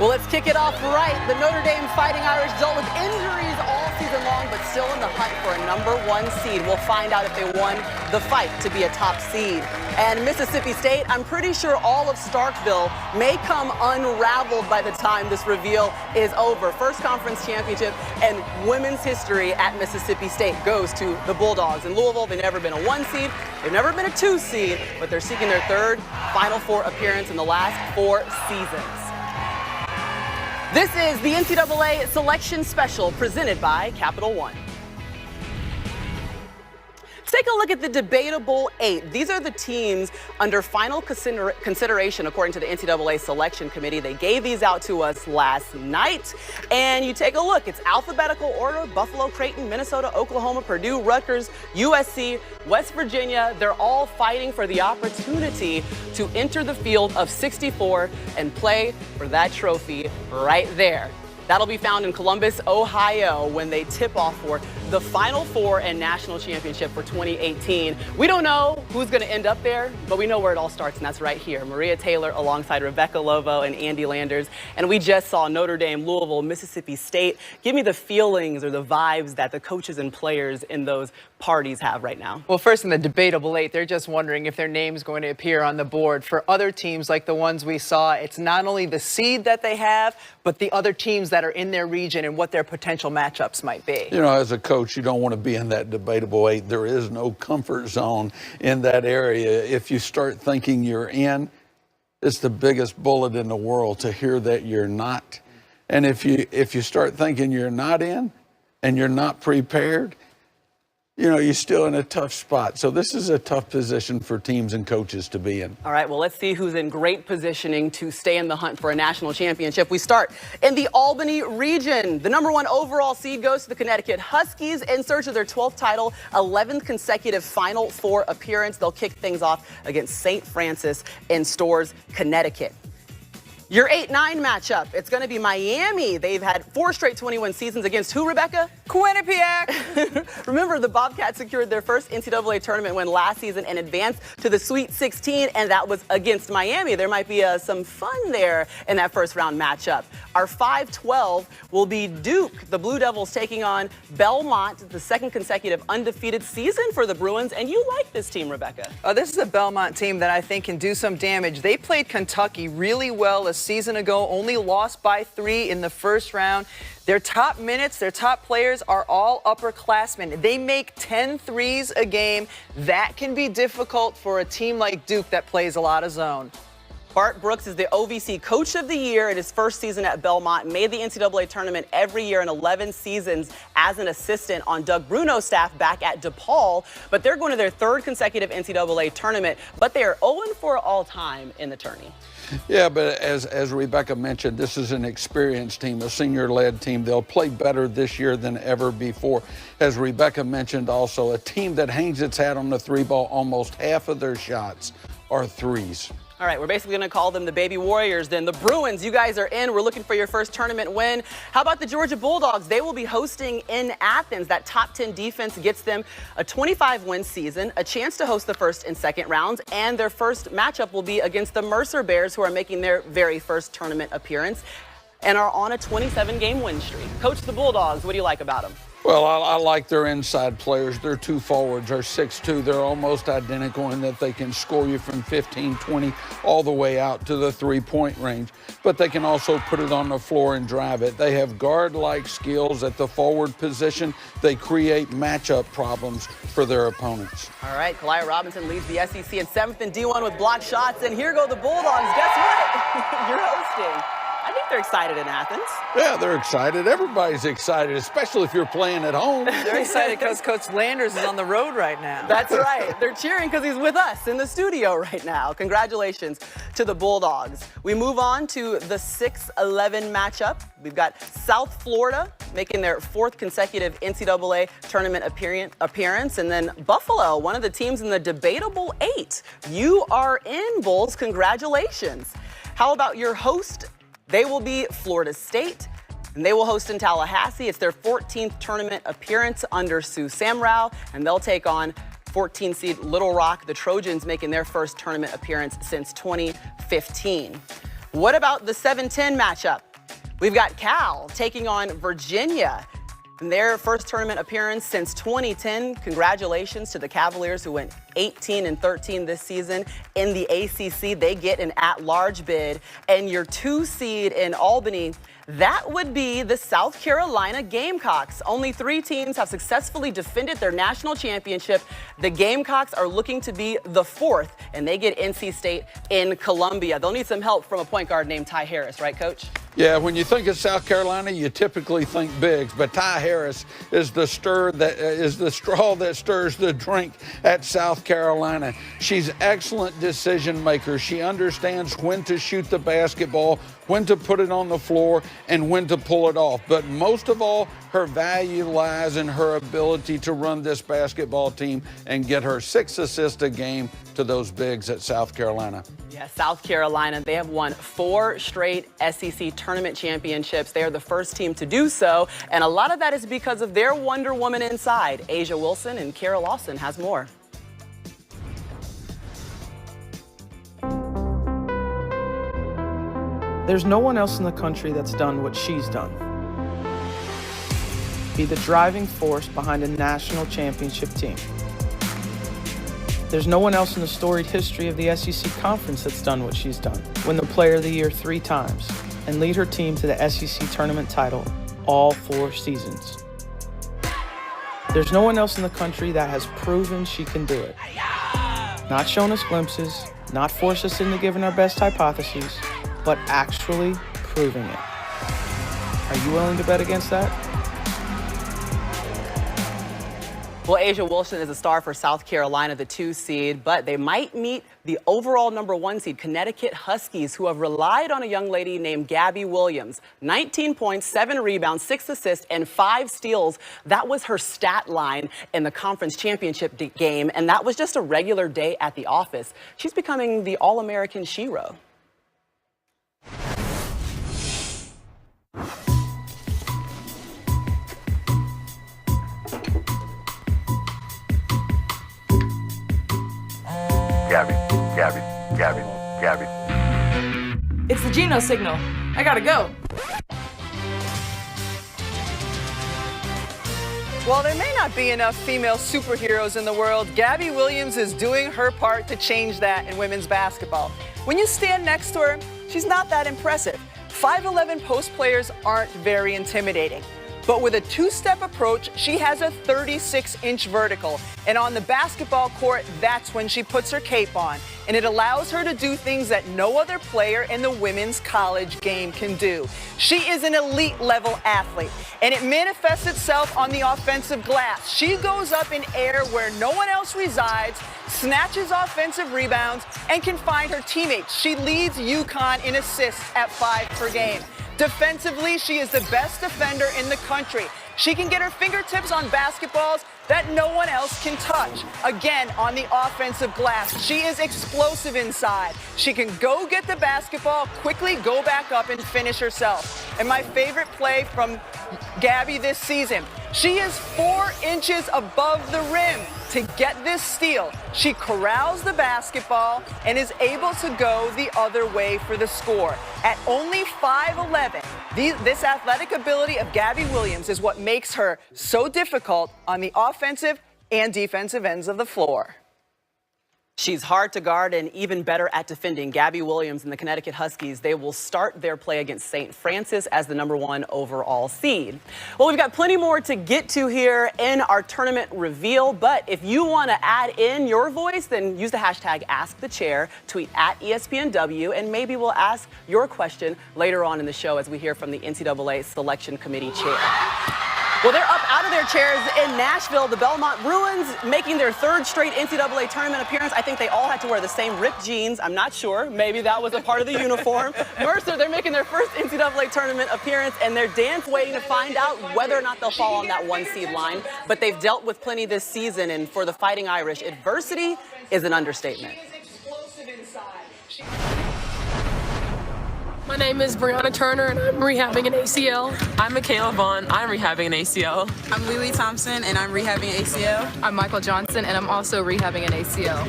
Well, let's kick it off right. The Notre Dame Fighting Irish dealt with injuries all season long, but still in the hunt for a #1 seed. We'll find out if they won the fight to be a top seed. And Mississippi State, I'm pretty sure all of Starkville may come unraveled by the time this reveal is over. First conference championship and women's history at Mississippi State goes to the Bulldogs. In Louisville, they've never been a 1 seed. They've never been a 2 seed, but they're seeking their third Final Four appearance in the last 4 seasons. This is the NCAA Selection Special presented by Capital One. Let's take a look at the debatable 8. These are the teams under final consideration according to the NCAA Selection Committee. They gave these out to us last night. And you take a look. It's alphabetical order: Buffalo, Creighton, Minnesota, Oklahoma, Purdue, Rutgers, USC, West Virginia. They're all fighting for the opportunity to enter the field of 64 and play for that trophy right there. That'll be found in Columbus, Ohio, when they tip off for the Final Four and National Championship for 2018. We don't know who's going to end up there, but we know where it all starts, and that's right here. Maria Taylor alongside Rebecca Lovo and Andy Landers. And we just saw Notre Dame, Louisville, Mississippi State. Give me the feelings or the vibes that the coaches and players in those parties have right now. Well, first, in the debatable 8, they're just wondering if their name's going to appear on the board. For other teams like the ones we saw, it's not only the seed that they have, but the other teams that are in their region and what their potential matchups might be. You know, as a coach, you don't want to be in that debatable 8. There is no comfort zone in that area. If you start thinking you're in, it's the biggest bullet in the world to hear that you're not. And if you start thinking you're not in and you're not prepared, you know, you're still in a tough spot. So this is a tough position for teams and coaches to be in. All right, well, let's see who's in great positioning to stay in the hunt for a national championship. We start in the Albany region. The #1 overall seed goes to the Connecticut Huskies in search of their 12th title, 11th consecutive Final Four appearance. They'll kick things off against St. Francis in Storrs, Connecticut. Your 8-9 matchup, it's going to be Miami. They've had 4 straight 21 seasons against who, Rebecca? Quinnipiac. Remember, the Bobcats secured their first NCAA tournament win last season and advanced to the Sweet 16, and that was against Miami. There might be some fun there in that first round matchup. Our 5-12 will be Duke. The Blue Devils taking on Belmont, the second consecutive undefeated season for the Bruins, and you like this team, Rebecca. This is a Belmont team that I think can do some damage. They played Kentucky really well a season ago, only lost by 3 in the first round. Their top minutes, their top players are all upperclassmen. They make 10 threes a game. That can be difficult for a team like Duke that plays a lot of zone. Bart Brooks is the OVC Coach of the Year in his first season at Belmont. Made the NCAA tournament every year in 11 seasons as an assistant on Doug Bruno's staff back at DePaul. But they're going to their 3rd consecutive NCAA tournament, but they are 0-4 all-time in the tourney. Yeah, but as Rebecca mentioned, this is an experienced team, a senior-led team. They'll play better this year than ever before. As Rebecca mentioned also, a team that hangs its hat on the 3-ball, almost half of their shots are threes. All right, we're basically going to call them the Baby Warriors then. The Bruins, you guys are in. We're looking for your first tournament win. How about the Georgia Bulldogs? They will be hosting in Athens. That top 10 defense gets them a 25-win season, a chance to host the first and second rounds, and their first matchup will be against the Mercer Bears, who are making their very first tournament appearance and are on a 27-game win streak. Coach, the Bulldogs, what do you like about them? Well, I like their inside players. Their 2 forwards are 6'2". They're almost identical in that they can score you from 15, 20, all the way out to the 3-point range. But they can also put it on the floor and drive it. They have guard-like skills at the forward position. They create matchup problems for their opponents. All right, Kalia Robinson leads the SEC in 7th in D1 with blocked shots. And here go the Bulldogs. Guess what? You're hosting. I think they're excited in Athens. Yeah, they're excited. Everybody's excited, especially if you're playing at home. They're excited because Coach Landers is on the road right now. That's right. They're cheering because he's with us in the studio right now. Congratulations to the Bulldogs. We move on to the 6-11 matchup. We've got South Florida making their 4th consecutive NCAA tournament appearance, and then Buffalo, one of the teams in the debatable 8. You are in, Bulls. Congratulations. How about your host? They will be Florida State, and they will host in Tallahassee. It's their 14th tournament appearance under Sue Samrau, and they'll take on 14 seed Little Rock, the Trojans making their first tournament appearance since 2015. What about the 7-10 matchup? We've got Cal taking on Virginia in their first tournament appearance since 2010. Congratulations to the Cavaliers, who went 18-13 this season in the ACC. They get an at-large bid. And your 2 seed in Albany, that would be the South Carolina Gamecocks. Only 3 teams have successfully defended their national championship. The Gamecocks are looking to be the 4th, and they get NC State in Columbia. They'll need some help from a point guard named Ty Harris, right, Coach? Yeah, when you think of South Carolina, you typically think bigs, but Ty Harris is the straw that stirs the drink at South Carolina. She's excellent decision maker. She understands when to shoot the basketball, when to put it on the floor, and when to pull it off. But most of all, her value lies in her ability to run this basketball team and get her 6 assists a game to those bigs at South Carolina. Yeah, South Carolina, they have won 4 straight SEC tournament championships. They are the first team to do so, and a lot of that is because of their Wonder Woman inside. Asia Wilson and Kara Lawson has more. There's no one else in the country that's done what she's done. Be the driving force behind a national championship team. There's no one else in the storied history of the SEC Conference that's done what she's done. Win the Player of the Year 3 times and lead her team to the SEC tournament title all 4 seasons. There's no one else in the country that has proven she can do it. Not shown us glimpses, not forced us into giving our best hypotheses, but actually proving it. Are you willing to bet against that? Well, Asia Wilson is a star for South Carolina, the 2 seed, but they might meet the overall number 1 seed, Connecticut Huskies, who have relied on a young lady named Gabby Williams. 19 points, 7 rebounds, 6 assists, and 5 steals. That was her stat line in the conference championship game, and that was just a regular day at the office. She's becoming the All-American shero. Gabby. It's the Geno signal. I gotta go. While there may not be enough female superheroes in the world, Gabby Williams is doing her part to change that in women's basketball. When you stand next to her, she's not that impressive. 5'11" post players aren't very intimidating. But with a 2-step approach, she has a 36-inch vertical. And on the basketball court, that's when she puts her cape on. And it allows her to do things that no other player in the women's college game can do. She is an elite-level athlete, and it manifests itself on the offensive glass. She goes up in air where no one else resides, snatches offensive rebounds, and can find her teammates. She leads UConn in assists at 5 per game. Defensively, she is the best defender in the country. She can get her fingertips on basketballs that no one else can touch. Again, on the offensive glass, she is explosive inside. She can go get the basketball, quickly go back up and finish herself. And my favorite play from Gabby this season, she is 4 inches above the rim to get this steal. She corrals the basketball and is able to go the other way for the score. At only 5'11", this athletic ability of Gabby Williams is what makes her so difficult on the offensive and defensive ends of the floor. She's hard to guard and even better at defending. Gabby Williams and the Connecticut Huskies, they will start their play against St. Francis as the number 1 overall seed. Well, we've got plenty more to get to here in our tournament reveal, but if you want to add in your voice, then use the hashtag #AskTheChair, tweet at ESPNW, and maybe we'll ask your question later on in the show as we hear from the NCAA Selection Committee chair. Well, they're up out of their chairs in Nashville. The Belmont Bruins making their 3rd straight NCAA tournament appearance. I think they all had to wear the same ripped jeans. I'm not sure. Maybe that was a part of the uniform. Mercer, they're making their first NCAA tournament appearance, and they're waiting to find out whether or not they'll fall on that 1 seed line. But they've dealt with plenty this season, and for the Fighting Irish, adversity is an understatement. My name is Brianna Turner, and I'm rehabbing an ACL. I'm Michaela Vaughn. I'm rehabbing an ACL. I'm Lily Thompson, and I'm rehabbing an ACL. I'm Michael Johnson, and I'm also rehabbing an ACL.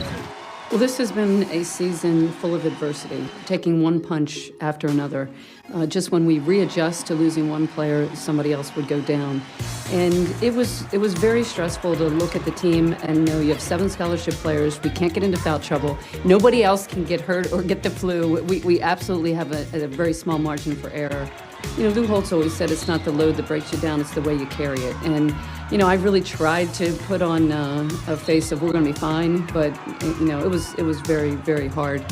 Well, this has been a season full of adversity, taking one punch after another. Just when we readjust to losing one player, somebody else would go down. And it was very stressful to look at the team and know you have 7 scholarship players. We can't get into foul trouble. Nobody else can get hurt or get the flu. We absolutely have a very small margin for error. You know, Lou Holtz always said it's not the load that breaks you down, it's the way you carry it. And, you know, I really tried to put on a face of we're going to be fine, but, you know, it was very, very hard.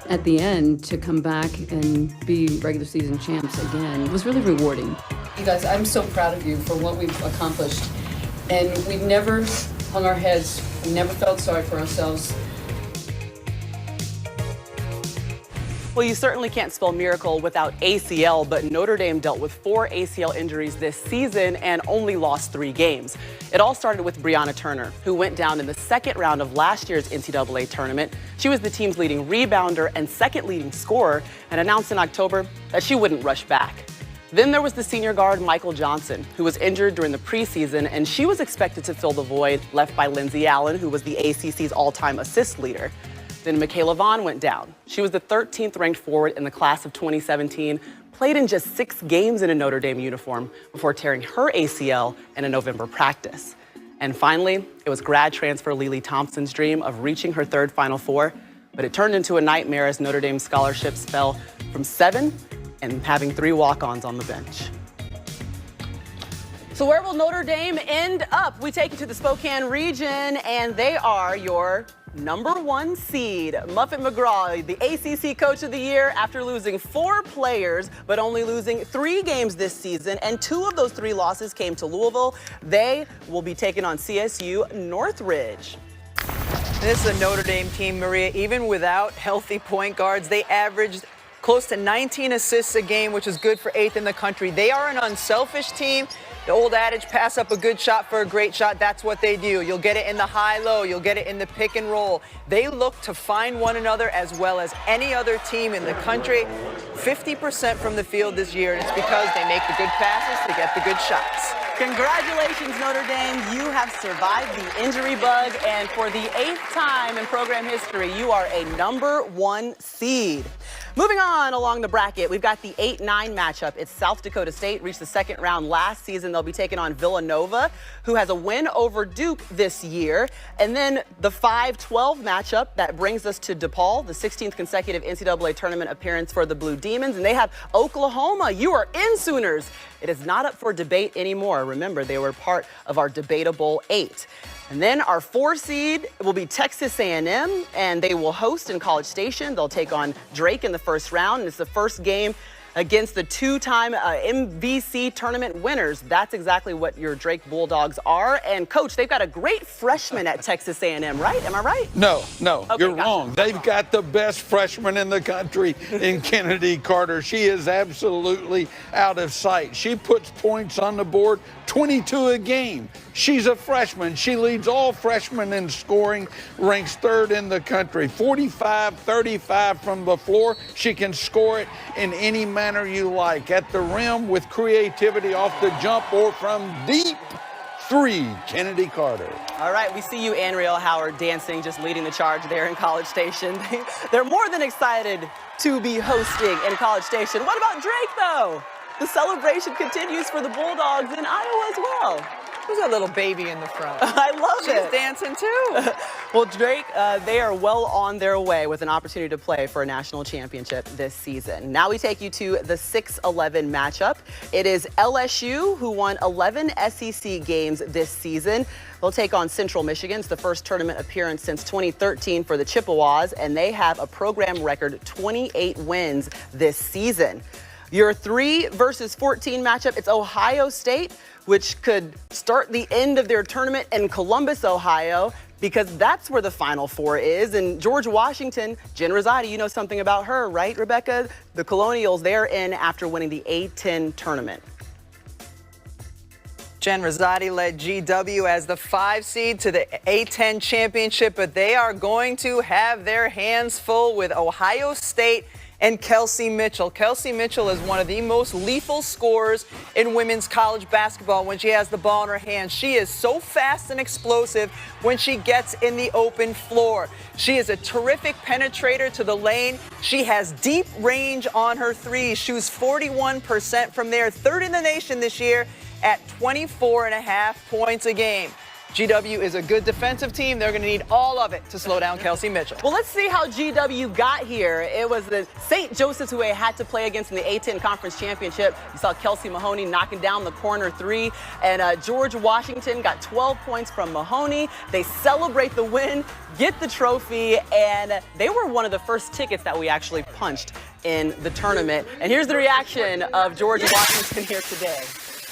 At the end, to come back and be regular season champs again was really rewarding. You guys, I'm so proud of you for what we've accomplished. And we've never hung our heads, we never felt sorry for ourselves. Well, you certainly can't spell miracle without ACL, but Notre Dame dealt with 4 ACL injuries this season and only lost 3 games. It all started with Brianna Turner, who went down in the second round of last year's NCAA tournament. She was the team's leading rebounder and second leading scorer, and announced in October that she wouldn't rush back. Then there was the senior guard Michael Johnson, who was injured during the preseason, and she was expected to fill the void left by Lindsey Allen, who was the ACC's all-time assist leader. Then Michaela Vaughn went down. She was the 13th ranked forward in the class of 2017, played in just 6 games in a Notre Dame uniform before tearing her ACL in a November practice. And finally, it was grad transfer Lily Thompson's dream of reaching her 3rd Final Four, but it turned into a nightmare as Notre Dame scholarships fell from 7 and having 3 walk-ons on the bench. So where will Notre Dame end up? We take you to the Spokane region, and they are your #1 seed. Muffet McGraw, the ACC Coach of the Year, after losing 4 players, but only losing 3 games this season, and 2 of those 3 losses came to Louisville. They will be taking on CSU Northridge. This is a Notre Dame team, Maria. Even without healthy point guards, they averaged close to 19 assists a game, which is good for 8th in the country. They are an unselfish team. The old adage, pass up a good shot for a great shot, that's what they do. You'll get it in the high-low, you'll get it in the pick and roll. They look to find one another as well as any other team in the country. 50% from the field this year, and it's because they make the good passes to get the good shots. Congratulations, Notre Dame. You have survived the injury bug, and for the 8th time in program history, you are a #1 seed. Moving on along the bracket, we've got the 8-9 matchup. It's South Dakota State, reached the 2nd round last season. They'll be taking on Villanova, who has a win over Duke this year. And then the 5-12 matchup, that brings us to DePaul, the 16th consecutive NCAA tournament appearance for the Blue Demons. And they have Oklahoma. You are in, Sooners. It is not up for debate anymore. Remember, they were part of our debatable 8. And then our 4 seed will be Texas A&M, and they will host in College Station. They'll take on Drake in the 1st round, and it's the first game against the 2-time MVC tournament winners. That's exactly what your Drake Bulldogs are. And Coach, they've got a great freshman at Texas A&M, right? Am I right? No, Okay, you're wrong. They've got the best freshman in the country in Kennedy Carter. She is absolutely out of sight. She puts points on the board, 22 a game. She's a freshman. She leads all freshmen in scoring, ranks 3rd in the country. 45-35 from the floor. She can score it in any manner you like. At the rim with creativity off the jump or from deep 3, Kennedy Carter. All right, we see you, Anriel Howard, dancing, just leading the charge there in College Station. They're more than excited to be hosting in College Station. What about Drake, though? The celebration continues for the Bulldogs in Iowa as well. There's a little baby in the front. I love it. She's dancing too. Well, Drake, they are well on their way with an opportunity to play for a national championship this season. Now we take you to the 6-11 matchup. It is LSU, who won 11 SEC games this season. They'll take on Central Michigan. It's the first tournament appearance since 2013 for the Chippewas, and they have a program record 28 wins this season. Your 3 versus 14 matchup, it's Ohio State, which could start the end of their tournament in Columbus, Ohio, because that's where the Final Four is. And George Washington, Jen Rosati, you know something about her, right, Rebecca? The Colonials, they're in after winning the A-10 tournament. Jen Rosati led GW as the 5 seed to the A-10 championship, but they are going to have their hands full with Ohio State and Kelsey Mitchell. Kelsey Mitchell is one of the most lethal scorers in women's college basketball when she has the ball in her hands. She is so fast and explosive when she gets in the open floor. She is a terrific penetrator to the lane. She has deep range on her threes. Shoots 41% from there, third in the nation this year at 24.5 points a game. GW is a good defensive team. They're going to need all of it to slow down Kelsey Mitchell. Well, let's see how GW got here. It was the St. Joseph's who they had to play against in the A-10 Conference Championship. You saw Kelsey Mahoney knocking down the corner three, and George Washington got 12 points from Mahoney. They celebrate the win, get the trophy, and they were one of the first tickets that we actually punched in the tournament. And here's the reaction of George Washington here today.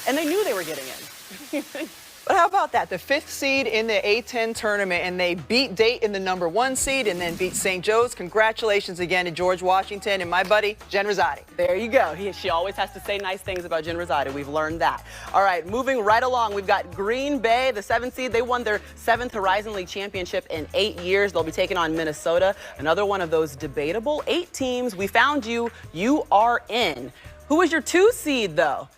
And they knew they were getting in. But how about that? The 5th seed in the A-10 tournament, and they beat Dayton, the number 1 seed, and then beat St. Joe's. Congratulations again to George Washington and my buddy, Jen Rosati. There you go. She always has to say nice things about Jen Rosati. We've learned that. All right, moving right along, we've got Green Bay, the 7th seed. They won their 7th Horizon League championship in 8 years. They'll be taking on Minnesota, another one of those debatable 8 teams. We found you. You are in. Who is your 2 seed, though?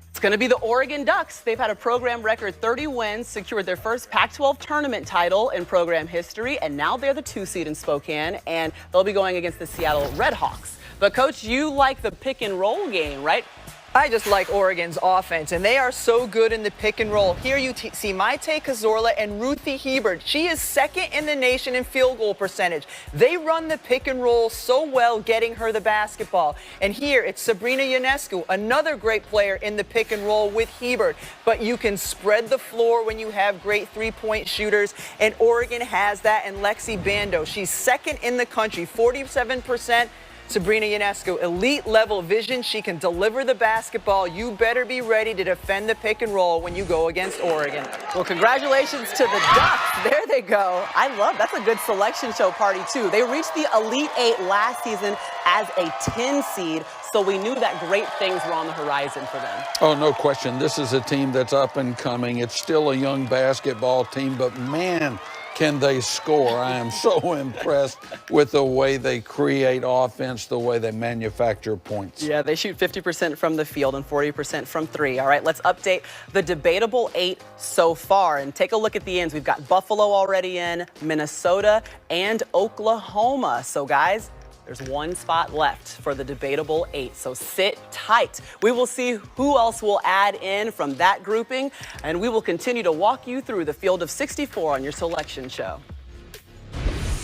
It's going to be the Oregon Ducks. They've had a program record 30 wins, secured their first Pac-12 tournament title in program history, and now they're the 2 seed in Spokane, and they'll be going against the Seattle Redhawks. But, Coach, you like the pick and roll game, right? I just like Oregon's offense, and they are so good in the pick and roll. Here you see Maite Cazorla and Ruthie Hebert. She is 2nd in the nation in field goal percentage. They run the pick and roll so well, getting her the basketball. And here it's Sabrina Ionescu, another great player in the pick and roll with Hebert. But you can spread the floor when you have great three-point shooters, and Oregon has that. And Lexi Bando, she's 2nd in the country, 47%. Sabrina Ionescu, elite level vision. She can deliver the basketball. You better be ready to defend the pick and roll when you go against Oregon. Well, congratulations to the Ducks. There they go. That's a good selection show party, too. They reached the Elite 8 last season as a 10 seed, so we knew that great things were on the horizon for them. Oh, no question. This is a team that's up and coming. It's still a young basketball team, but man, can they score. I am so impressed with the way they create offense, the way they manufacture points. Yeah, they shoot 50% from the field and 40% from 3. All right, let's update the debatable 8 so far and take a look at the ends. We've got Buffalo already in, Minnesota, and Oklahoma. So, guys, there's one spot left for the debatable 8, so sit tight. We will see who else will add in from that grouping, and we will continue to walk you through the field of 64 on your selection show.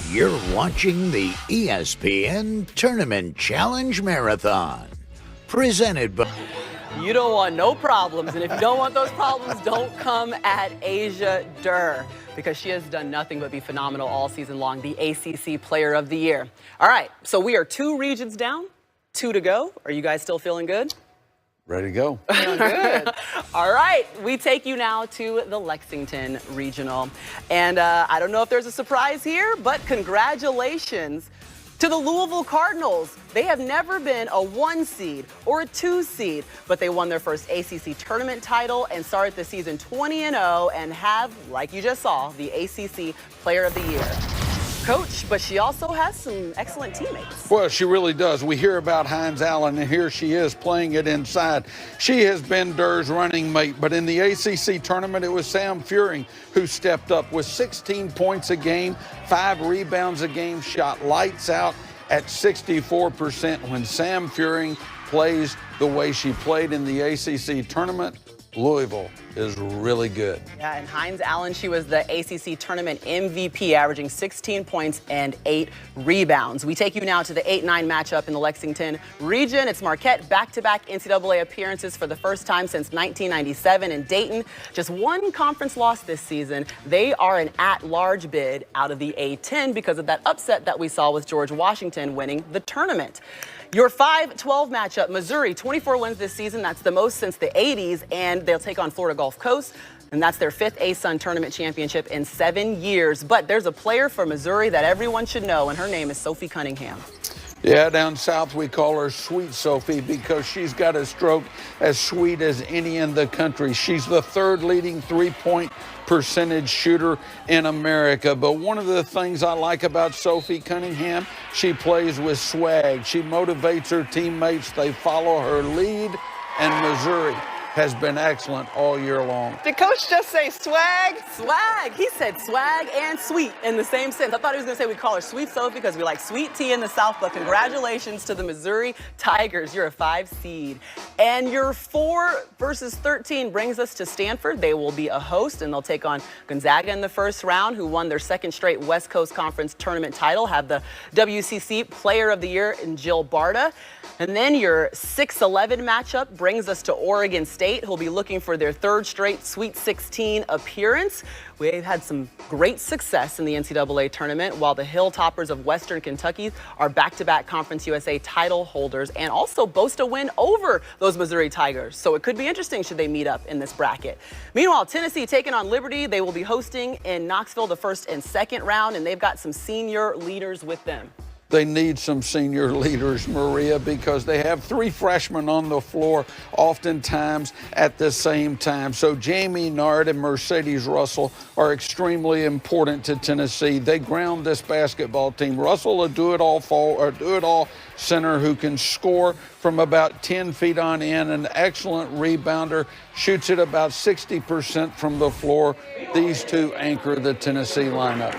You're watching the ESPN Tournament Challenge Marathon, presented by... You don't want no problems, and if you don't want those problems, don't come at Asia Durr, because she has done nothing but be phenomenal all season long, the ACC Player of the Year. All right, so we are 2 regions down, 2 to go. Are you guys still feeling good? Ready to go. Good. All right, we take you now to the Lexington Regional. And I don't know if there's a surprise here, but congratulations to the Louisville Cardinals. They have never been a 1 seed or a 2 seed, but they won their first ACC tournament title and started the season 20-0 and have, like you just saw, the ACC Player of the Year. Coach, but she also has some excellent teammates. Well, she really does. We hear about Hines Allen, and here she is playing it inside. She has been Durr's running mate, but in the ACC tournament, it was Sam Furing who stepped up with 16 points a game, 5 rebounds a game, shot lights out at 64%. When Sam Furing plays the way she played in the ACC tournament, Louisville is really good. Yeah, and Hines Allen, she was the ACC tournament MVP, averaging 16 points and 8 rebounds. We take you now to the 8-9 matchup in the Lexington region. It's Marquette, back-to-back NCAA appearances for the first time since 1997 in Dayton. Just 1 conference loss this season. They are an at-large bid out of the A-10 because of that upset that we saw with George Washington winning the tournament. Your 5-12 matchup, Missouri, 24 wins this season. That's the most since the 80s, and they'll take on Florida Gulf Coast, and that's their 5th ASUN tournament championship in 7 years. But there's a player for Missouri that everyone should know, and her name is Sophie Cunningham. Yeah, down south we call her Sweet Sophie because she's got a stroke as sweet as any in the country. She's the 3rd leading 3-point percentage shooter in America. But one of the things I like about Sophie Cunningham, she plays with swag. She motivates her teammates. They follow her lead, and Missouri has been excellent all year long. Did Coach just say swag? Swag. He said swag and sweet in the same sentence. I thought he was going to say we call her Sweet Sophie because we like sweet tea in the South, but congratulations to the Missouri Tigers. You're a 5 seed. And your 4 versus 13 brings us to Stanford. They will be a host, and they'll take on Gonzaga in the first round, who won their 2nd straight West Coast Conference tournament title, have the WCC Player of the Year in Jill Barta. And then your 6-11 matchup brings us to Oregon State, who'll be looking for their 3rd straight Sweet 16 appearance. We've had some great success in the NCAA tournament, while the Hilltoppers of Western Kentucky are back-to-back Conference USA title holders and also boast a win over those Missouri Tigers. So it could be interesting should they meet up in this bracket. Meanwhile, Tennessee taking on Liberty. They will be hosting in Knoxville the 1st and 2nd round, and they've got some senior leaders with them. They need some senior leaders, Maria, because they have 3 freshmen on the floor oftentimes at the same time. So Jamie Nard and Mercedes Russell are extremely important to Tennessee. They ground this basketball team. Russell, a do-it-all center who can score from about 10 feet on in, an excellent rebounder, shoots it about 60% from the floor. These 2 anchor the Tennessee lineup.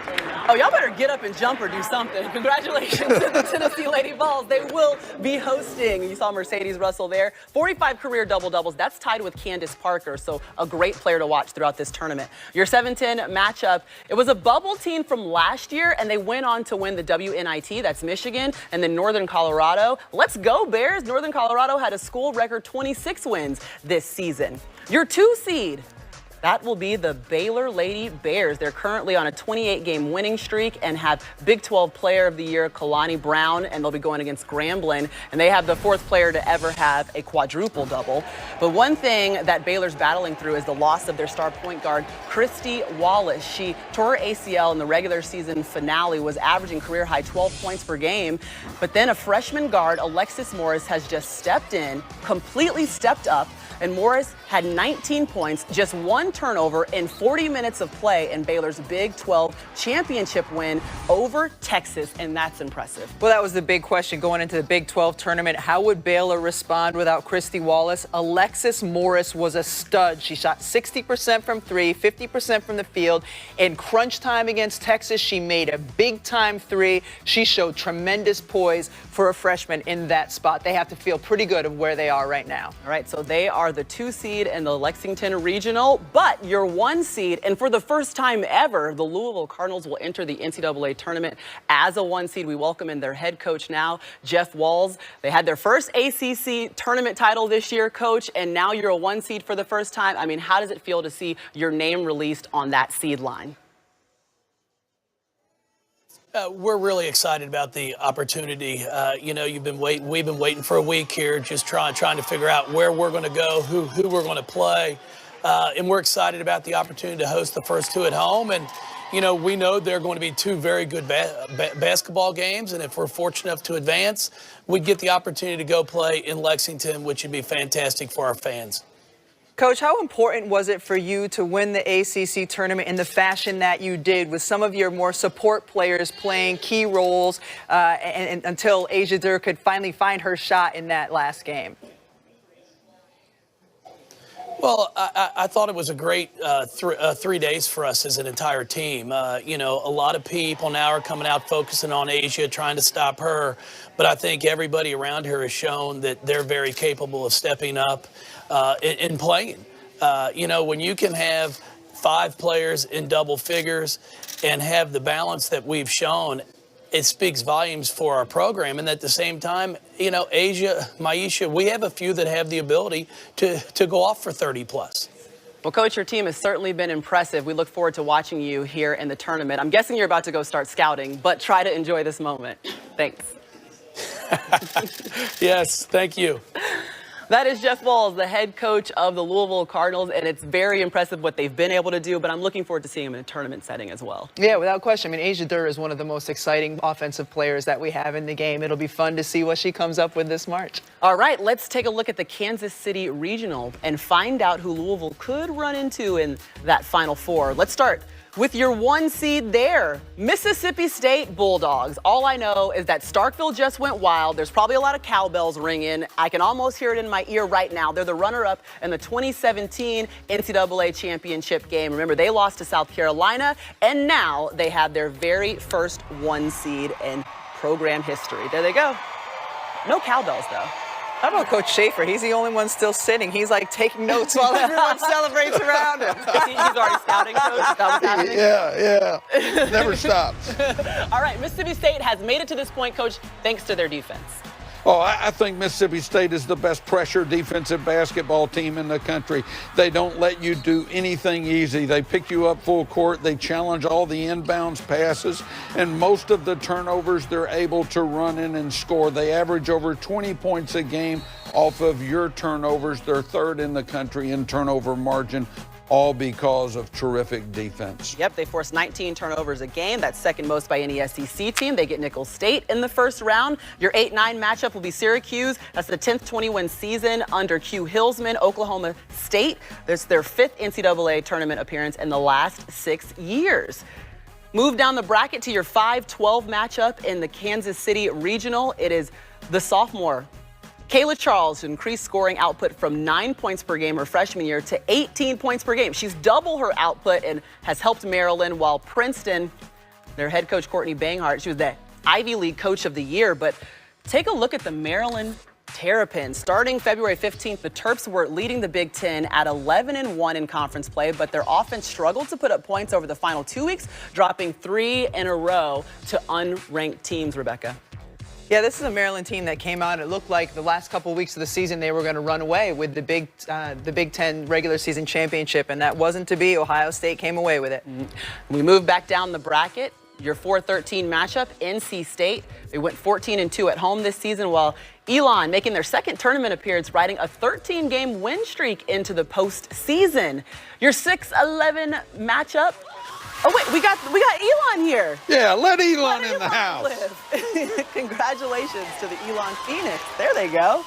Oh, y'all better get up and jump or do something. Congratulations to the Tennessee Lady Vols. They will be hosting. You saw Mercedes Russell there. 45 career double-doubles. That's tied with Candace Parker, so a great player to watch throughout this tournament. Your 7-10 matchup, it was a bubble team from last year, and they went on to win the WNIT. That's Michigan, and then Northern Colorado. Let's go, Bears. Northern Colorado had a school record 26 wins this season. Your 2 seed, that will be the Baylor Lady Bears. They're currently on a 28-game winning streak and have Big 12 Player of the Year Kalani Brown, and they'll be going against Grambling. And they have the 4th player to ever have a quadruple double. But one thing that Baylor's battling through is the loss of their star point guard, Christy Wallace. She tore her ACL in the regular season finale, was averaging career-high 12 points per game. But then a freshman guard, Alexis Morris, has just stepped in, completely stepped up, and Morris had 19 points, just 1 turnover in 40 minutes of play in Baylor's Big 12 championship win over Texas, and that's impressive. Well, that was the big question going into the Big 12 tournament. How would Baylor respond without Christy Wallace? Alexis Morris was a stud. She shot 60% from 3, 50% from the field. In crunch time against Texas, she made a big-time 3. She showed tremendous poise for a freshman in that spot. They have to feel pretty good of where they are right now. All right, so they are the 2 seed in the Lexington Regional, but you're 1 seed, and for the first time ever, the Louisville Cardinals will enter the NCAA tournament as a 1 seed. We welcome in their head coach now, Jeff Walz. They had their first ACC tournament title this year, Coach, and now you're a 1 seed for the first time. I mean, how does it feel to see your name released on that seed line? We're really excited about the opportunity. You know, we've been waiting for a week here, just trying to figure out where we're going to go, who we're going to play. And we're excited about the opportunity to host the first 2 at home. And, you know, we know they're going to be 2 very good basketball games. And if we're fortunate enough to advance, we'd get the opportunity to go play in Lexington, which would be fantastic for our fans. Coach, how important was it for you to win the ACC tournament in the fashion that you did, with some of your more support players playing key roles and until Asia Dur could finally find her shot in that last game? Well, I thought it was a great 3 days for us as an entire team. You know, a lot of people now are coming out focusing on Asia, trying to stop her. But I think everybody around her has shown that they're very capable of stepping up and playing. You know, when you can have 5 players in double figures and have the balance that we've shown, it speaks volumes for our program. And at the same time, you know, Asia, Maisha, we have a few that have the ability to go off for 30 plus. Well, Coach, your team has certainly been impressive. We look forward to watching you here in the tournament. I'm guessing you're about to go start scouting, but try to enjoy this moment. Thanks. Yes, thank you. That is Jeff Walz, the head coach of the Louisville Cardinals, and it's very impressive what they've been able to do, but I'm looking forward to seeing him in a tournament setting as well. Yeah, without question. I mean, Asia Durr is one of the most exciting offensive players that we have in the game. It'll be fun to see what she comes up with this March. All right, let's take a look at the Kansas City Regional and find out who Louisville could run into in that Final Four. Let's start with your 1 seed there, Mississippi State Bulldogs. All I know is that Starkville just went wild. There's probably a lot of cowbells ringing. I can almost hear it in my ear right now. They're the runner-up in the 2017 NCAA championship game. Remember, they lost to South Carolina, and now they have their very first 1 seed in program history. There they go. No cowbells, though. How about Coach Schaefer? He's the only one still sitting. He's like taking notes while everyone celebrates around him. He's already scouting, Coach. Is that what's happening? Yeah. Never stops. All right, Mississippi State has made it to this point, Coach, thanks to their defense. Oh, I think Mississippi State is the best pressure defensive basketball team in the country. They don't let you do anything easy. They pick you up full court. They challenge all the inbounds passes, and most of the turnovers they're able to run in and score. They average over 20 points a game off of your turnovers. They're third in the country in turnover margin, all because of terrific defense. Yep, they force 19 turnovers a game. That's second most by any SEC team. They get Nicholls State in the first round. Your 8-9 matchup will be Syracuse. That's the 10th 20-win season under Q Hillsman. Oklahoma State, that's their 5th NCAA tournament appearance in the last 6 years. Move down the bracket to your 5-12 matchup in the Kansas City Regional. It is the sophomore Kayla Charles, who increased scoring output from 9 points per game her freshman year to 18 points per game. She's double her output and has helped Maryland, while Princeton, their head coach Courtney Banghart, she was the Ivy League Coach of the Year. But take a look at the Maryland Terrapins. Starting February 15th, the Terps were leading the Big Ten at 11-1 in conference play, but their offense struggled to put up points over the final 2 weeks, dropping 3 in a row to unranked teams, Rebecca. Yeah, this is a Maryland team that came out. It looked like the last couple of weeks of the season they were going to run away with the Big Ten regular season championship, and that wasn't to be. Ohio State came away with it. We move back down the bracket. Your 4-13 matchup, NC State. They went 14-2 at home this season, while Elon making their second tournament appearance, riding a 13-game win streak into the postseason. Your 6-11 matchup. Oh wait, we got Elon here. Yeah, let Elon in the house. Congratulations to the Elon Phoenix. There they go.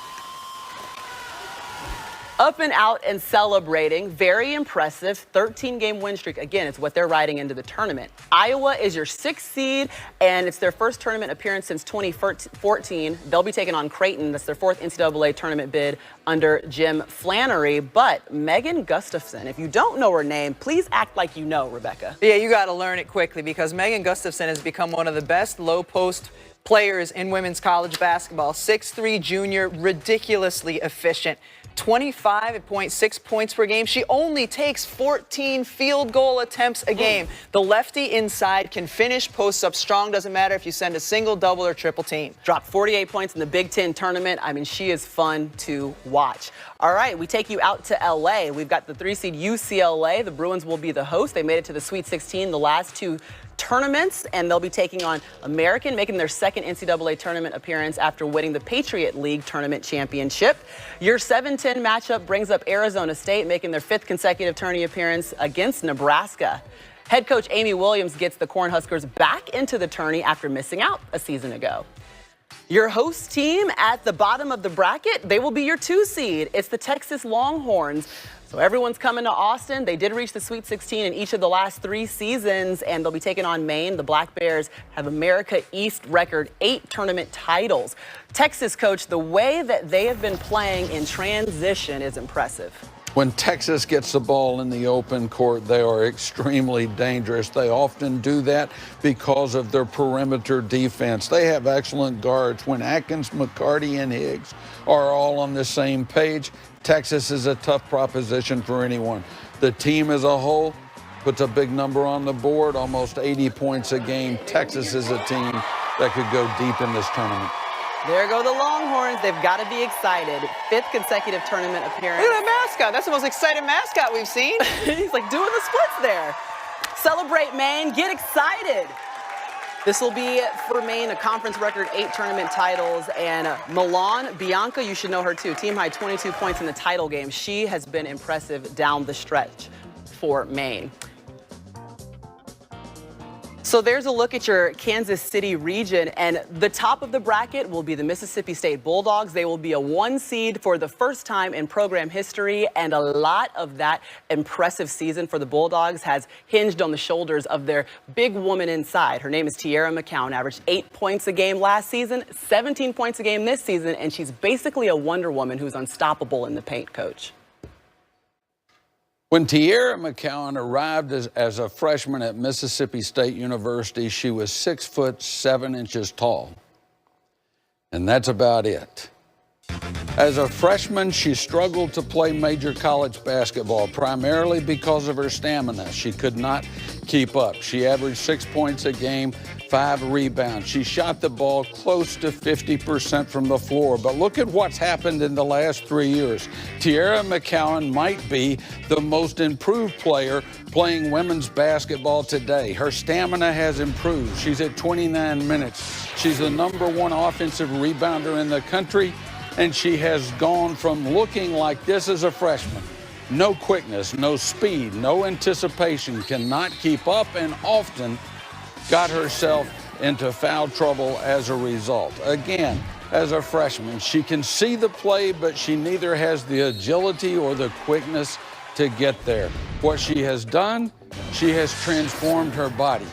Up and out and celebrating. Very impressive 13-game win streak. Again, it's what they're riding into the tournament. Iowa is your 6th seed, and it's their first tournament appearance since 2014. They'll be taking on Creighton. That's their 4th NCAA tournament bid under Jim Flannery. But Megan Gustafson, if you don't know her name, please act like you know, Rebecca. Yeah, you got to learn it quickly, because Megan Gustafson has become one of the best low-post players in women's college basketball. 6'3" junior, ridiculously efficient. 25.6 points per game. She only takes 14 field goal attempts a game. The lefty inside can finish posts up strong. Doesn't matter if you send a single, double, or triple team. Dropped 48 points in the Big Ten tournament. I mean, she is fun to watch. All right, we take you out to LA. We've got the 3-seed UCLA. The Bruins will be the host. They made it to the Sweet 16 the last 2 tournaments, and they'll be taking on American, making their 2nd NCAA tournament appearance after winning the Patriot League tournament championship. Your 7-10 matchup brings up Arizona State, making their 5th consecutive tourney appearance against Nebraska. Head coach Amy Williams gets the Cornhuskers back into the tourney after missing out a season ago. Your host team at the bottom of the bracket, they will be your 2 seed. It's the Texas Longhorns. So everyone's coming to Austin. They did reach the Sweet 16 in each of the last 3 seasons, and they'll be taking on Maine. The Black Bears have America East record 8 tournament titles. Texas, coach, the way that they have been playing in transition is impressive. When Texas gets the ball in the open court, they are extremely dangerous. They often do that because of their perimeter defense. They have excellent guards. When Atkins, McCarty, and Higgs are all on the same page, Texas is a tough proposition for anyone. The team as a whole puts a big number on the board, almost 80 points a game. Texas is a team that could go deep in this tournament. There go the Longhorns. They've got to be excited. 5th consecutive tournament appearance. Look at that mascot. That's the most exciting mascot we've seen. He's like doing the splits there. Celebrate, man. Get excited. This will be for Maine, a conference record 8 tournament titles. And Milan Bianca, you should know her too. Team high 22 points in the title game. She has been impressive down the stretch for Maine. So there's a look at your Kansas City region, and the top of the bracket will be the Mississippi State Bulldogs. They will be a 1 seed for the first time in program history, and a lot of that impressive season for the Bulldogs has hinged on the shoulders of their big woman inside. Her name is Tiara McCowan, averaged 8 points a game last season, 17 points a game this season, and she's basically a Wonder Woman who's unstoppable in the paint, Coach. When Tiara McCowan arrived as a freshman at Mississippi State University, she was 6 foot 7 inches tall. And that's about it. As a freshman, she struggled to play major college basketball, primarily because of her stamina. She could not keep up. She averaged 6 points a game, 5 rebounds. She shot the ball close to 50% from the floor. But look at what's happened in the last 3 years. Tiara McCowan might be the most improved player playing women's basketball today. Her stamina has improved. She's at 29 minutes. She's the #1 offensive rebounder in the country. And she has gone from looking like this as a freshman. No quickness, no speed, no anticipation, cannot keep up, and often got herself into foul trouble as a result. Again, as a freshman, she can see the play, but she neither has the agility or the quickness to get there. What she has done, she has transformed her body.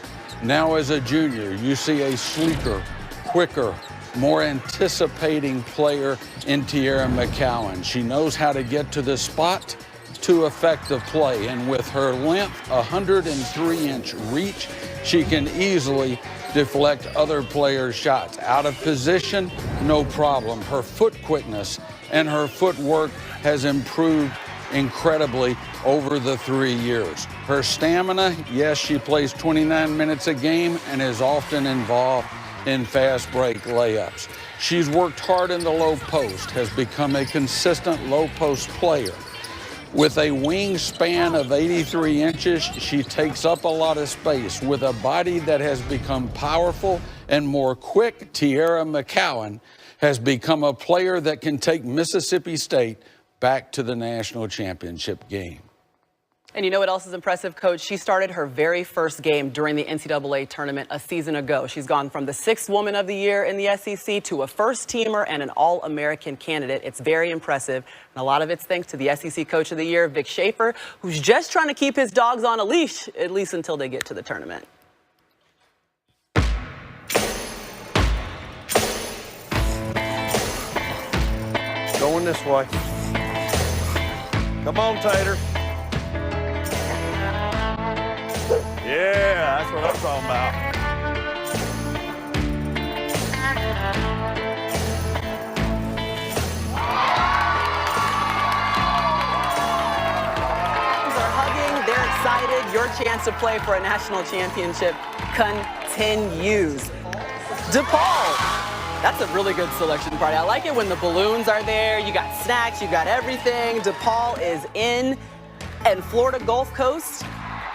Now as a junior, you see a sleeker, quicker, more anticipating player in Tiara McCowan. She knows how to get to the spot to affect the play, and with her length, 103-inch reach, she can easily deflect other players' shots. Out of position, no problem. Her foot quickness and her footwork has improved incredibly over the 3 years. Her stamina, yes, she plays 29 minutes a game and is often involved in fast break layups. She's worked hard in the low post, has become a consistent low post player. With a wingspan of 83 inches, she takes up a lot of space. With a body that has become powerful and more quick, Tiara McCowan has become a player that can take Mississippi State back to the national championship game. And you know what else is impressive, Coach? She started her very first game during the NCAA tournament a season ago. She's gone from the 6th Woman of the Year in the SEC to a first-teamer and an All-American candidate. It's very impressive, and a lot of it's thanks to the SEC Coach of the Year, Vic Schaefer, who's just trying to keep his dogs on a leash, at least until they get to the tournament. Going this way. Come on, Tater. Yeah, that's what I'm talking about. Are hugging, they're excited. Your chance to play for a national championship continues. DePaul. That's a really good selection party. I like it when the balloons are there. You got snacks, you got everything. DePaul is in, and Florida Gulf Coast.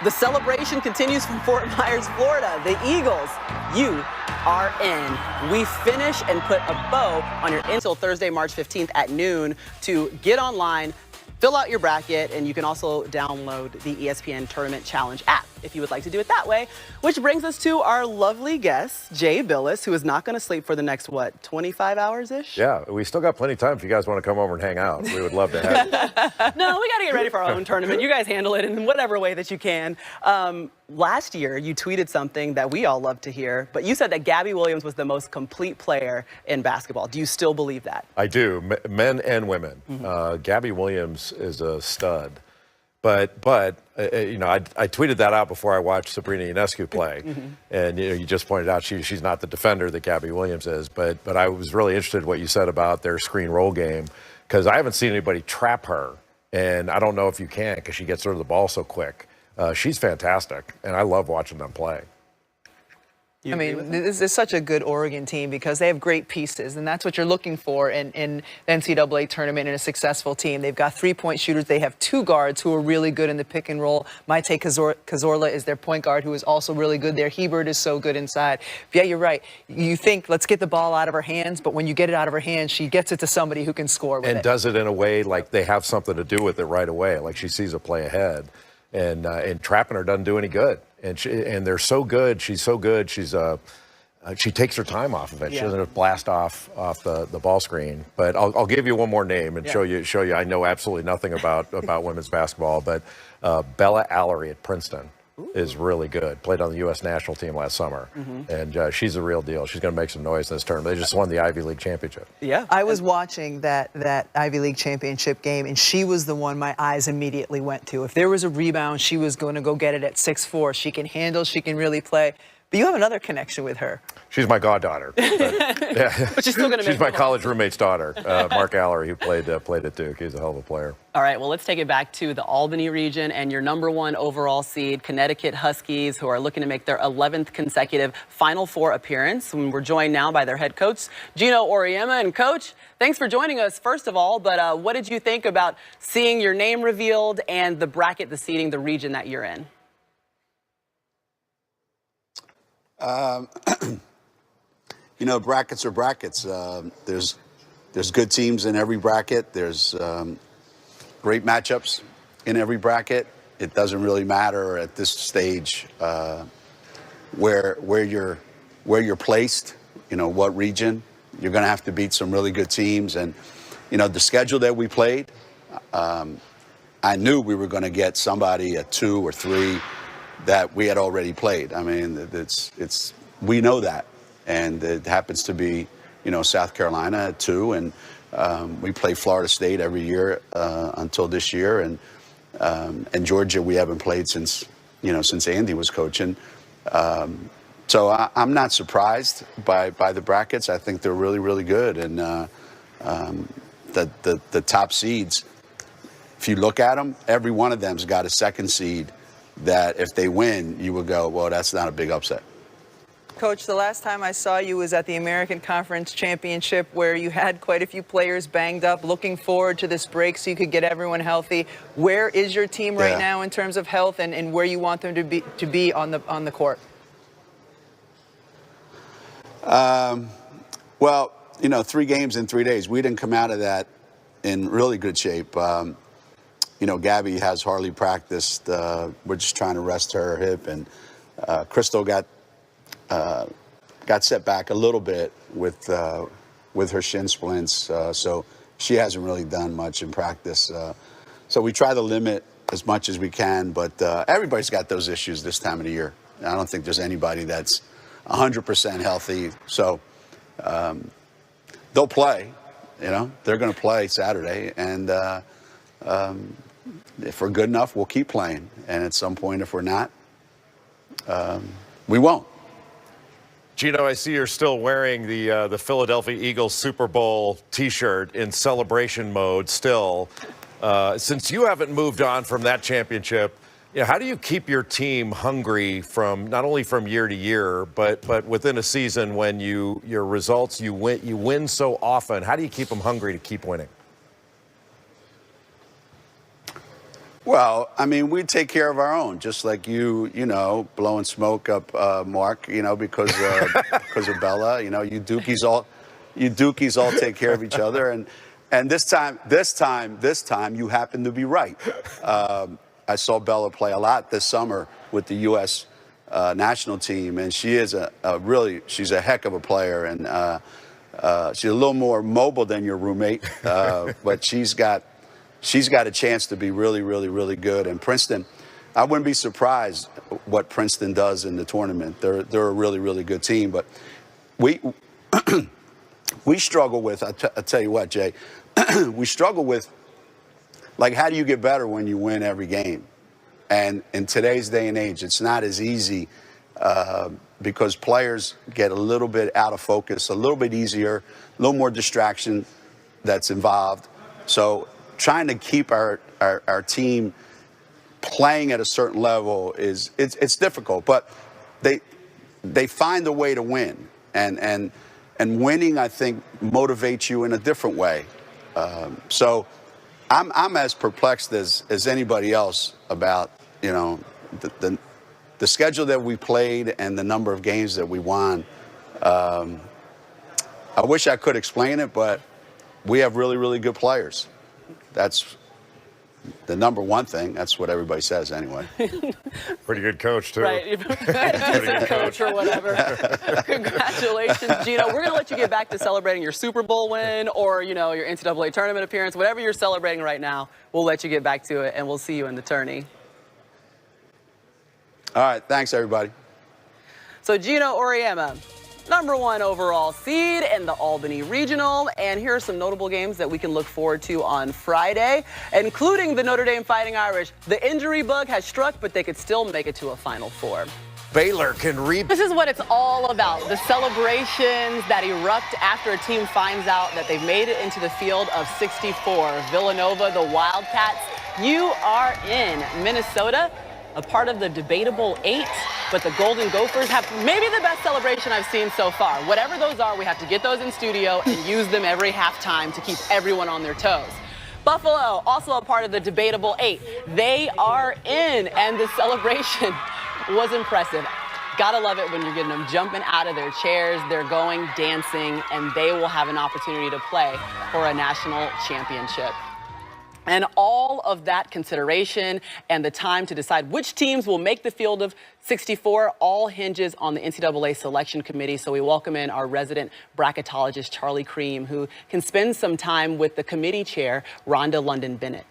The celebration continues from Fort Myers, Florida. The Eagles, you are in. We finish and put a bow on your until Thursday, March 15th at noon to get online, fill out your bracket, and you can also download the ESPN Tournament Challenge app if you would like to do it that way. Which brings us to our lovely guest, Jay Billis, who is not going to sleep for the next, 25 hours-ish? Yeah, we still got plenty of time if you guys want to come over and hang out. We would love to have you. No, we got to get ready for our own tournament. You guys handle it in whatever way that you can. Last year, you tweeted something that we all love to hear, but you said that Gabby Williams was the most complete player in basketball. Do you still believe that? I do, men and women. Gabby Williams is a stud. But you know, I tweeted that out before I watched Sabrina Ionescu play, and you just pointed out she's not the defender that Gabby Williams is. But I was really interested in what you said about their screen roll game, because I haven't seen anybody trap her, and I don't know if you can, because she gets rid of the ball so quick. She's fantastic, and I love watching them play. I mean, this is such a good Oregon team because they have great pieces, and that's what you're looking for in the NCAA tournament in a successful team. They've got three-point shooters. They have two guards who are really good in the pick and roll. Maite Cazorla is their point guard, who is also really good there. Hebert is so good inside. But yeah, you're right. You think, let's get the ball out of her hands, but when you get it out of her hands, she gets it to somebody who can score with it. And does it in a way like they have something to do with it right away, like she sees a play ahead. And trapping her doesn't do any good. And they're so good. She's so good. She takes her time off of it. She doesn't blast off the ball screen. But I'll give you one more name and show you. I know absolutely nothing about women's basketball, but Bella Allery at Princeton is really good. Played on the U.S. national team last summer, and she's a real deal. She's going to make some noise in this tournament. They just won the Ivy League championship. Yeah, I was watching that Ivy League championship game, and she was the one my eyes immediately went to. If there was a rebound, she was going to go get it at 6'4". She can handle. She can really play. But you have another connection with her. She's my goddaughter. But she's still going to She's my college roommate's daughter, Mark Allery, who played at Duke. He's a hell of a player. All right, well, let's take it back to the Albany region and your #1 overall seed, Connecticut Huskies, who are looking to make their 11th consecutive Final Four appearance. And we're joined now by their head coach, Gino Auriemma. And Coach, thanks for joining us, first of all. But what did you think about seeing your name revealed and the bracket, the seeding, the region that you're in? You know, brackets are brackets. There's good teams in every bracket. There's great matchups in every bracket. It doesn't really matter at this stage where you're placed. You know, what region. You're going to have to beat some really good teams. And you know, the schedule that we played, I knew we were going to get somebody at 2 or 3 that we had already played. I mean, we know that, and it happens to be, you know, South Carolina at 2, and we play Florida State every year until this year, and Georgia we haven't played since Andy was coaching. So I'm not surprised by the brackets. I think they're really, really good, and the top seeds, if you look at them, every one of them's got a second seed that if they win, you would go, well, that's not a big upset. Coach, the last time I saw you was at the American Conference Championship, where you had quite a few players banged up. Looking forward to this break so you could get everyone healthy. Where is your team right now in terms of health, and where you want them to be on the court? Well, you know, 3 games in 3 days. We didn't come out of that in really good shape. You know, Gabby has hardly practiced. We're just trying to rest her hip, and Crystal got set back a little bit with her shin splints, so she hasn't really done much in practice. So we try to limit as much as we can, but everybody's got those issues this time of the year. I don't think there's anybody that's 100% healthy. So they'll play. You know, they're going to play Saturday, and if we're good enough, we'll keep playing. And at some point, if we're not, we won't. Gino, I see you're still wearing the Philadelphia Eagles Super Bowl T-shirt in celebration mode still. Since you haven't moved on from that championship, you know, how do you keep your team hungry from not only from year to year, but within a season when your results you win so often? How do you keep them hungry to keep winning? Well, I mean, we take care of our own, just like you know, blowing smoke up Mark, you know, because of Bella. You know, you Dukies all take care of each other, and this time you happen to be right. I saw Bella play a lot this summer with the U.S. National team, and she is she's a heck of a player, and she's a little more mobile than your roommate, but she's got a chance to be really, really, really good. And Princeton, I wouldn't be surprised what Princeton does in the tournament. They're a really, really good team. But we struggle with, I'll tell you what, Jay, we struggle with, like, how do you get better when you win every game? And in today's day and age, it's not as easy because players get a little bit out of focus, a little bit easier, a little more distraction that's involved. So trying to keep our team playing at a certain level it's difficult, but they find a way to win, and winning, I think, motivates you in a different way. So I'm as perplexed as anybody else about, you know, the schedule that we played and the number of games that we won. I wish I could explain it, but we have really, really good players. That's the number one thing. That's what everybody says anyway. Pretty good coach, too. Right. Decent coach or whatever. Congratulations, Gino. We're going to let you get back to celebrating your Super Bowl win or, you know, your NCAA tournament appearance. Whatever you're celebrating right now, we'll let you get back to it, and we'll see you in the tourney. All right. Thanks, everybody. So Gino Auriemma, #1 overall seed in the Albany Regional. And here are some notable games that we can look forward to on Friday, including the Notre Dame Fighting Irish. The injury bug has struck, but they could still make it to a Final Four. Baylor can read. This is what it's all about, the celebrations that erupt after a team finds out that they've made it into the field of 64. Villanova, the Wildcats, you are in Minnesota, a part of the debatable 8, but the Golden Gophers have maybe the best celebration I've seen so far. Whatever those are, we have to get those in studio and use them every halftime to keep everyone on their toes. Buffalo, also a part of the debatable 8. They are in, and the celebration was impressive. Gotta love it when you're getting them jumping out of their chairs, they're going, dancing, and they will have an opportunity to play for a national championship. And all of that consideration and the time to decide which teams will make the field of 64 all hinges on the NCAA selection committee. So we welcome in our resident bracketologist, Charlie Cream, who can spend some time with the committee chair, Rhonda London Bennett.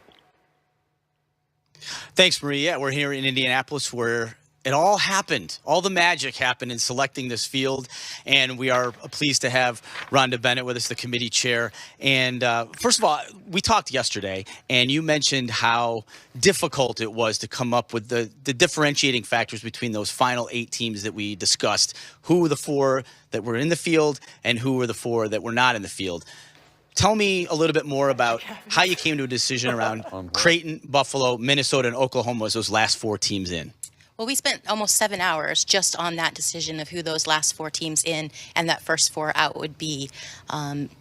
Thanks, Maria. We're here in Indianapolis where it all happened. All the magic happened in selecting this field, and we are pleased to have Rhonda Bennett with us, the committee chair. And first of all, we talked yesterday, and you mentioned how difficult it was to come up with the differentiating factors between those final 8 teams that we discussed. Who were the 4 that were in the field, and who were the 4 that were not in the field? Tell me a little bit more about how you came to a decision around Creighton, Buffalo, Minnesota, and Oklahoma as those last 4 teams in. Well, we spent almost 7 hours just on that decision of who those last 4 teams in and that first 4 out would be.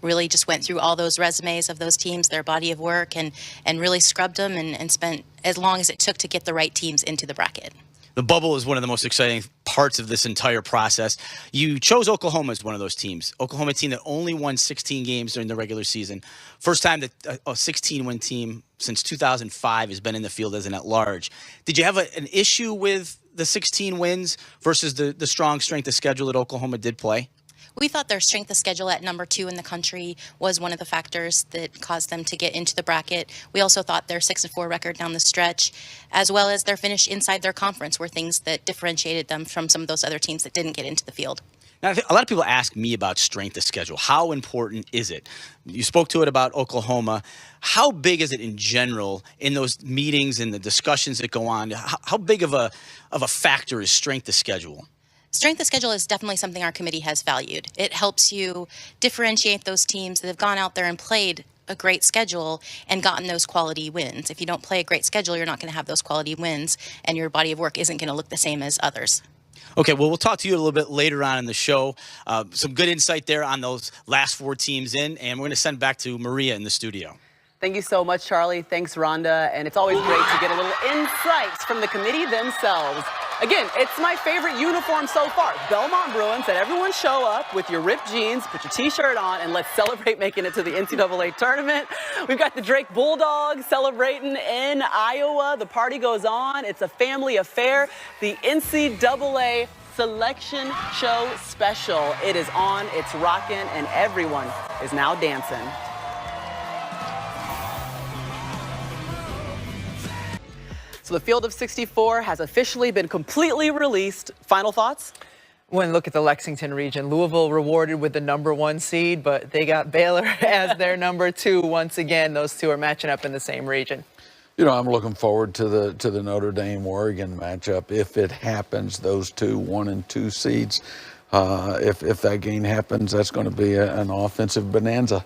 Really just went through all those resumes of those teams, their body of work, and really scrubbed them and spent as long as it took to get the right teams into the bracket. The bubble is one of the most exciting parts of this entire process. You chose Oklahoma as one of those teams. Oklahoma team that only won 16 games during the regular season. First time that a 16-win team since 2005 has been in the field as an at-large. Did you have an issue with the 16 wins versus the strong strength of schedule that Oklahoma did play? We thought their strength of schedule at #2 in the country was one of the factors that caused them to get into the bracket. We also thought their 6-4 record down the stretch, as well as their finish inside their conference, were things that differentiated them from some of those other teams that didn't get into the field. Now, a lot of people ask me about strength of schedule. How important is it? You spoke to it about Oklahoma. How big is it in general in those meetings and the discussions that go on? How big of a factor is strength of schedule? Strength of schedule is definitely something our committee has valued. It helps you differentiate those teams that have gone out there and played a great schedule and gotten those quality wins. If you don't play a great schedule, you're not going to have those quality wins, and your body of work isn't going to look the same as others. Okay, well, we'll talk to you a little bit later on in the show. Some good insight there on those last 4 teams in, and we're going to send back to Maria in the studio. Thank you so much, Charlie. Thanks, Rhonda. And it's always great to get a little insights from the committee themselves. Again, it's my favorite uniform so far. Belmont Bruin said everyone show up with your ripped jeans, put your T-shirt on, and let's celebrate making it to the NCAA tournament. We've got the Drake Bulldogs celebrating in Iowa. The party goes on. It's a family affair. The NCAA Selection Show Special. It is on, it's rocking, and everyone is now dancing. So the field of 64 has officially been completely released. Final thoughts? When you look at the Lexington region, Louisville rewarded with the #1 seed, but they got Baylor as their #2 once again. Those two are matching up in the same region. You know, I'm looking forward to the Notre Dame-Oregon matchup. If it happens, those two 1 and 2 seeds. if that game happens, that's going to be an offensive bonanza.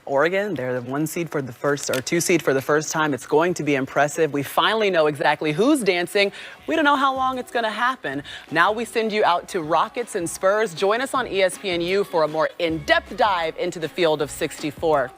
Oregon, they're the 1 seed for the first, or 2 seed for the first time. It's going to be impressive. We finally know exactly who's dancing. We don't know how long it's going to happen. Now we send you out to Rockets and Spurs. Join us on ESPNU for a more in-depth dive into the field of 64.